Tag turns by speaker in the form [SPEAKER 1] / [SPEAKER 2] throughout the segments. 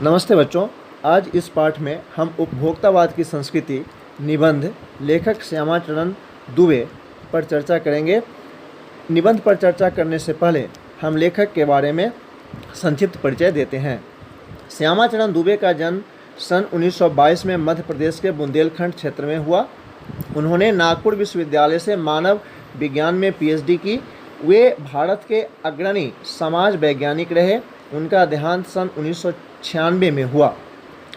[SPEAKER 1] नमस्ते बच्चों। आज इस पाठ में हम उपभोक्तावाद की संस्कृति निबंध लेखक श्यामाचरण दुबे पर चर्चा करेंगे। निबंध पर चर्चा करने से पहले हम लेखक के बारे में संक्षिप्त परिचय देते हैं। श्यामाचरण दुबे का जन्म सन 1922 में मध्य प्रदेश के बुंदेलखंड क्षेत्र में हुआ। उन्होंने नागपुर विश्वविद्यालय से मानव विज्ञान में पीएचडी की। वे भारत के अग्रणी समाज वैज्ञानिक रहे। उनका देहांत सन 1996 में हुआ।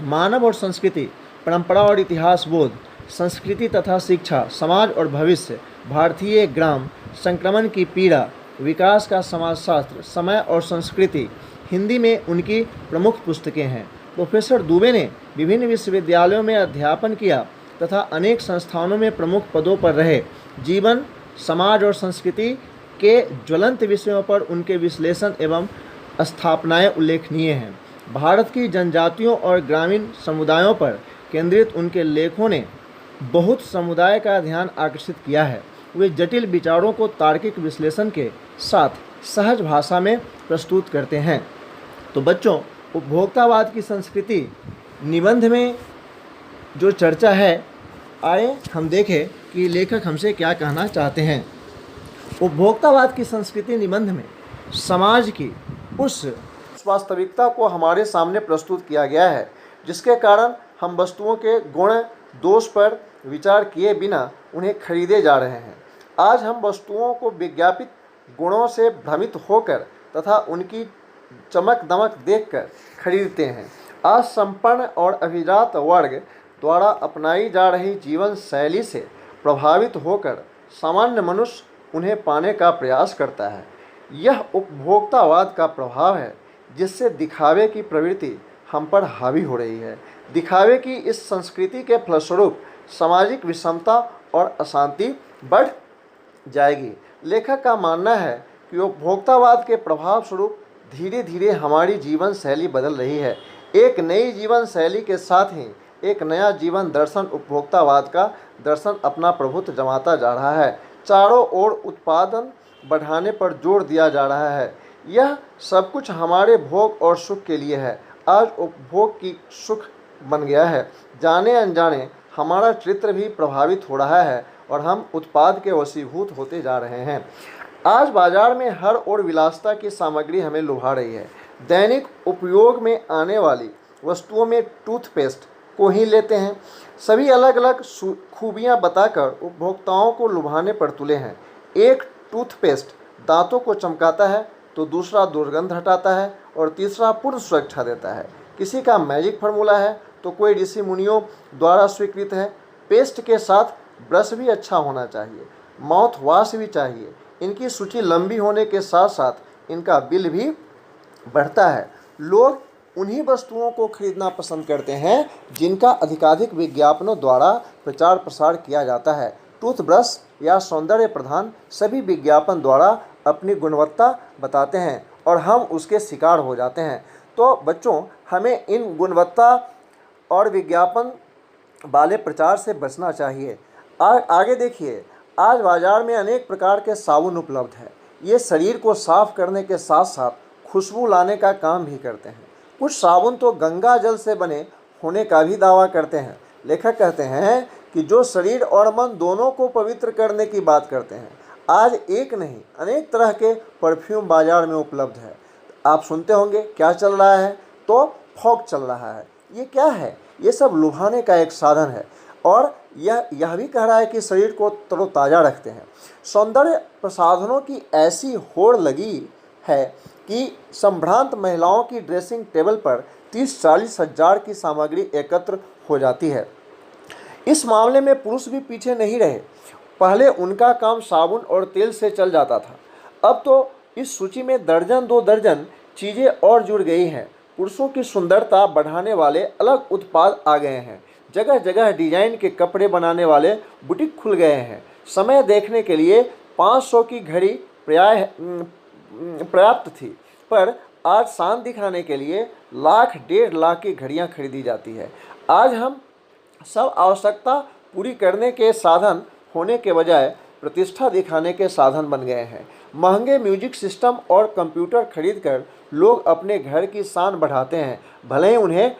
[SPEAKER 1] मानव और संस्कृति, परंपरा और इतिहास बोध, संस्कृति तथा शिक्षा, समाज और भविष्य, भारतीय ग्राम, संक्रमण की पीड़ा, विकास का समाजशास्त्र, समय और संस्कृति हिंदी में उनकी प्रमुख पुस्तकें हैं। प्रोफेसर दुबे ने विभिन्न विश्वविद्यालयों में अध्यापन किया तथा अनेक संस्थानों में प्रमुख पदों पर रहे। जीवन, समाज और संस्कृति के ज्वलंत विषयों पर उनके विश्लेषण एवं स्थापनाएं उल्लेखनीय हैं। भारत की जनजातियों और ग्रामीण समुदायों पर केंद्रित उनके लेखों ने बहुत समुदाय का ध्यान आकर्षित किया है। वे जटिल विचारों को तार्किक विश्लेषण के साथ सहज भाषा में प्रस्तुत करते हैं। तो बच्चों, उपभोक्तावाद की संस्कृति निबंध में जो चर्चा है, आइए हम देखें कि लेखक हमसे क्या कहना चाहते हैं। उपभोक्तावाद की संस्कृति निबंध में समाज की उस वास्तविकता को हमारे सामने प्रस्तुत किया गया है जिसके कारण हम वस्तुओं के गुण दोष पर विचार किए बिना उन्हें खरीदे जा रहे हैं। आज हम वस्तुओं को विज्ञापित गुणों से भ्रमित होकर तथा उनकी चमक दमक देखकर खरीदते हैं। आज संपन्न और अभिजात वर्ग द्वारा अपनाई जा रही जीवन शैली से प्रभावित होकर सामान्य मनुष्य उन्हें पाने का प्रयास करता है। यह उपभोक्तावाद का प्रभाव है जिससे दिखावे की प्रवृत्ति हम पर हावी हो रही है। दिखावे की इस संस्कृति के फलस्वरूप सामाजिक विषमता और अशांति बढ़ जाएगी। लेखक का मानना है कि उपभोक्तावाद के प्रभाव स्वरूप धीरे धीरे हमारी जीवन शैली बदल रही है। एक नई जीवन शैली के साथ ही एक नया जीवन दर्शन उपभोक्तावाद का दर्शन अपना प्रभुत्व जमाता जा रहा है। चारों ओर उत्पादन बढ़ाने पर जोर दिया जा रहा है। यह सब कुछ हमारे भोग और सुख के लिए है। आज उपभोग की सुख बन गया है। जाने अनजाने हमारा चरित्र भी प्रभावित हो रहा है और हम उत्पाद के वशीभूत होते जा रहे हैं। आज बाजार में हर ओर विलासिता की सामग्री हमें लुभा रही है। दैनिक उपयोग में आने वाली वस्तुओं में टूथपेस्ट को ही लेते हैं। सभी अलग अलग खूबियां बताकर उपभोक्ताओं को लुभाने पर तुले हैं। एक टूथपेस्ट दांतों को चमकाता है तो दूसरा दुर्गंध हटाता है और तीसरा पूर्ण सुरक्षा देता है। किसी का मैजिक फार्मूला है तो कोई ऋषि मुनियों द्वारा स्वीकृत है। पेस्ट के साथ ब्रश भी अच्छा होना चाहिए, माउथ वॉश भी चाहिए। इनकी सूची लंबी होने के साथ साथ इनका बिल भी बढ़ता है। लोग उन्हीं वस्तुओं को खरीदना पसंद करते हैं जिनका अधिकाधिक विज्ञापनों द्वारा प्रचार प्रसार किया जाता है। टूथब्रश या सौंदर्य प्रधान सभी विज्ञापन द्वारा अपनी गुणवत्ता बताते हैं और हम उसके शिकार हो जाते हैं। तो बच्चों, हमें इन गुणवत्ता और विज्ञापन वाले प्रचार से बचना चाहिए। आगे देखिए, आज बाजार में अनेक प्रकार के साबुन उपलब्ध है। ये शरीर को साफ करने के साथ साथ खुशबू लाने का काम भी करते हैं। कुछ साबुन तो गंगा जल से बने होने का भी दावा करते हैं। लेखक कहते हैं कि जो शरीर और मन दोनों को पवित्र करने की बात करते हैं। आज एक नहीं अनेक तरह के परफ्यूम बाजार में उपलब्ध है। आप सुनते होंगे क्या चल रहा है, तो फॉग चल रहा है। ये क्या है? ये सब लुभाने का एक साधन है और यह भी कह रहा है कि शरीर को तरोताज़ा रखते हैं। सौंदर्य प्रसाधनों की ऐसी होड़ लगी है कि संभ्रांत महिलाओं की ड्रेसिंग टेबल पर 30-40 हज़ार की सामग्री एकत्र हो जाती है। इस मामले में पुरुष भी पीछे नहीं रहे। पहले उनका काम साबुन और तेल से चल जाता था, अब तो इस सूची में दर्जन 2 दर्जन चीज़ें और जुड़ गई हैं। पुरुषों की सुंदरता बढ़ाने वाले अलग उत्पाद आ गए हैं। जगह जगह डिजाइन के कपड़े बनाने वाले बुटीक खुल गए हैं। समय देखने के लिए 500 की घड़ी पर्याप्त थी, पर आज शान दिखाने के लिए 1,00,000-1,50,000 की घड़ियां खरीदी जाती है। आज हम सब आवश्यकता पूरी करने के साधन होने के बजाय प्रतिष्ठा दिखाने के साधन बन गए हैं। महंगे म्यूजिक सिस्टम और कंप्यूटर खरीदकर लोग अपने घर की शान बढ़ाते हैं, भले ही उन्हें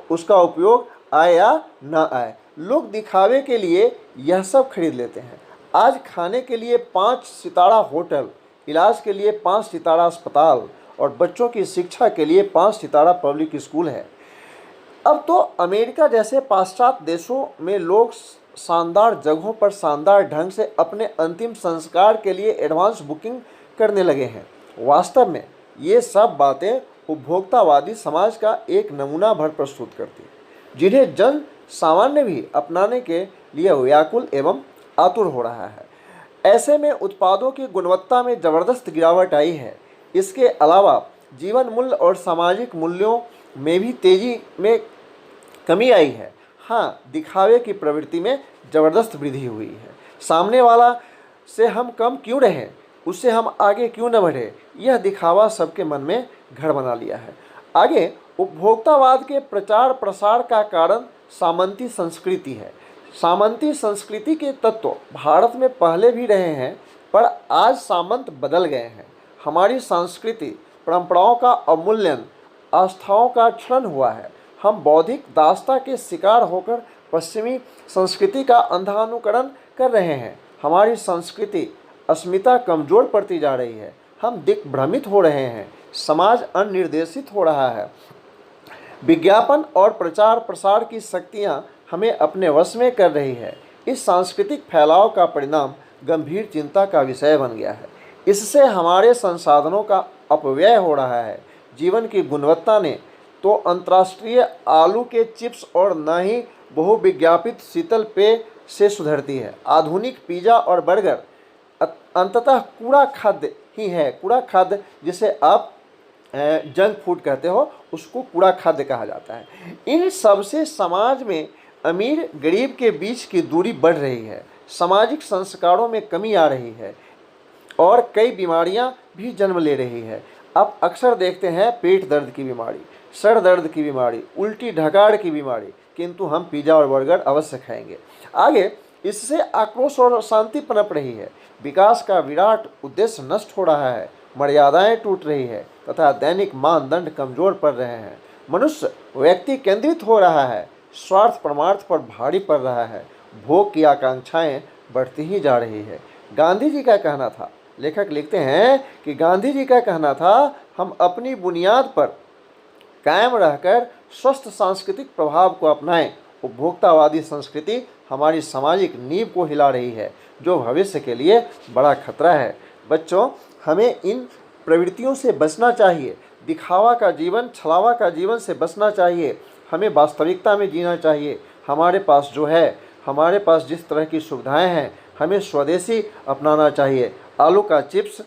[SPEAKER 1] उसका उपयोग आए या न आए। लोग दिखावे के लिए यह सब खरीद लेते हैं। आज खाने के लिए 5 सितारा होटल, इलाज के लिए 5 सितारा अस्पताल और बच्चों की शिक्षा के लिए 5 सितारा पब्लिक स्कूल है। अब तो अमेरिका जैसे पाश्चात्य देशों में लोग शानदार जगहों पर शानदार ढंग से अपने अंतिम संस्कार के लिए एडवांस बुकिंग करने लगे हैं। वास्तव में ये सब बातें उपभोक्तावादी समाज का एक नमूना भर प्रस्तुत करती है, जिन्हें जन सामान्य भी अपनाने के लिए व्याकुल एवं आतुर हो रहा है। ऐसे में उत्पादों की गुणवत्ता में ज़बरदस्त गिरावट आई है। इसके अलावा जीवन मूल्य और सामाजिक मूल्यों में भी तेजी में कमी आई है। हाँ, दिखावे की प्रवृत्ति में ज़बरदस्त वृद्धि हुई है। सामने वाला से हम कम क्यों रहें, उससे हम आगे क्यों न बढ़े, यह दिखावा सबके मन में घर बना लिया है। आगे उपभोक्तावाद के प्रचार प्रसार का कारण सामंती संस्कृति है। सामंती संस्कृति के तत्व भारत में पहले भी रहे हैं, पर आज सामंत बदल गए हैं। हमारी संस्कृति परंपराओं का अवमूल्यन, आस्थाओं का क्षरण हुआ है। हम बौद्धिक दासता के शिकार होकर पश्चिमी संस्कृति का अंधा अनुकरण कर रहे हैं। हमारी संस्कृति अस्मिता कमजोर पड़ती जा रही है। हम दिग्भ्रमित हो रहे हैं। समाज अनिर्देशित हो रहा है। विज्ञापन और प्रचार प्रसार की शक्तियां हमें अपने वश में कर रही है। इस सांस्कृतिक फैलाव का परिणाम गंभीर चिंता का विषय बन गया है। इससे हमारे संसाधनों का अपव्यय हो रहा है। जीवन की गुणवत्ता ने तो अंतर्राष्ट्रीय आलू के चिप्स और न ही बहुविज्ञापित शीतल पेय से सुधरती है। आधुनिक पिज़्ज़ा और बर्गर अंततः कूड़ा खाद्य ही है। कूड़ा खाद्य जिसे आप जंक फूड कहते हो, उसको कूड़ा खाद्य कहा जाता है। इन सबसे समाज में अमीर गरीब के बीच की दूरी बढ़ रही है। सामाजिक संस्कारों में कमी आ रही है और कई बीमारियां भी जन्म ले रही है। अब अक्सर देखते हैं पेट दर्द की बीमारी, सर दर्द की बीमारी, उल्टी ढगाड़ की बीमारी, किंतु हम पिज़्ज़ा और बर्गर अवश्य खाएंगे। आगे इससे आक्रोश और अशांति पनप रही है। विकास का विराट उद्देश्य नष्ट हो रहा है। मर्यादाएं टूट रही है तथा दैनिक मानदंड कमजोर पड़ रहे हैं। मनुष्य व्यक्ति केंद्रित हो रहा है। स्वार्थ परमार्थ पर भारी पड़ रहा है। भोग की आकांक्षाएं बढ़ती ही जा रही है। गांधी जी का कहना था, लेखक लिखते हैं कि गांधी जी का कहना था, हम अपनी बुनियाद पर कायम रहकर स्वस्थ सांस्कृतिक प्रभाव को अपनाएं। उपभोक्तावादी संस्कृति हमारी सामाजिक नींव को हिला रही है, जो भविष्य के लिए बड़ा खतरा है। बच्चों, हमें इन प्रवृत्तियों से बचना चाहिए। दिखावा का जीवन, छलावा का जीवन से बचना चाहिए। हमें वास्तविकता में जीना चाहिए। हमारे पास जो है, हमारे पास जिस तरह की सुविधाएं हैं, हमें स्वदेशी अपनाना चाहिए। आलू का चिप्स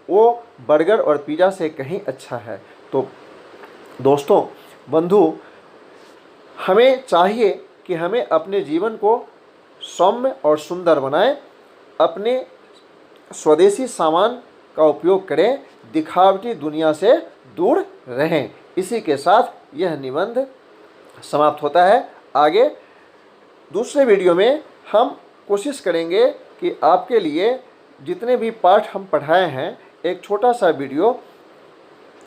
[SPEAKER 1] वो बर्गर और पिज़्ज़ा से कहीं अच्छा है। तो दोस्तों, बंधु, हमें चाहिए कि हमें अपने जीवन को सौम्य और सुंदर बनाएं। अपने स्वदेशी सामान का उपयोग करें। दिखावटी दुनिया से दूर रहें। इसी के साथ यह निबंध समाप्त होता है। आगे दूसरे वीडियो में हम कोशिश करेंगे कि आपके लिए जितने भी पाठ हम पढ़ाए हैं, एक छोटा सा वीडियो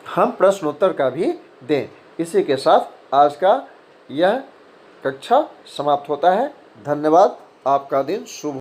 [SPEAKER 1] हम प्रश्नोत्तर का भी दें। इसी के साथ आज का यह कक्षा समाप्त होता है। धन्यवाद। आपका दिन शुभ।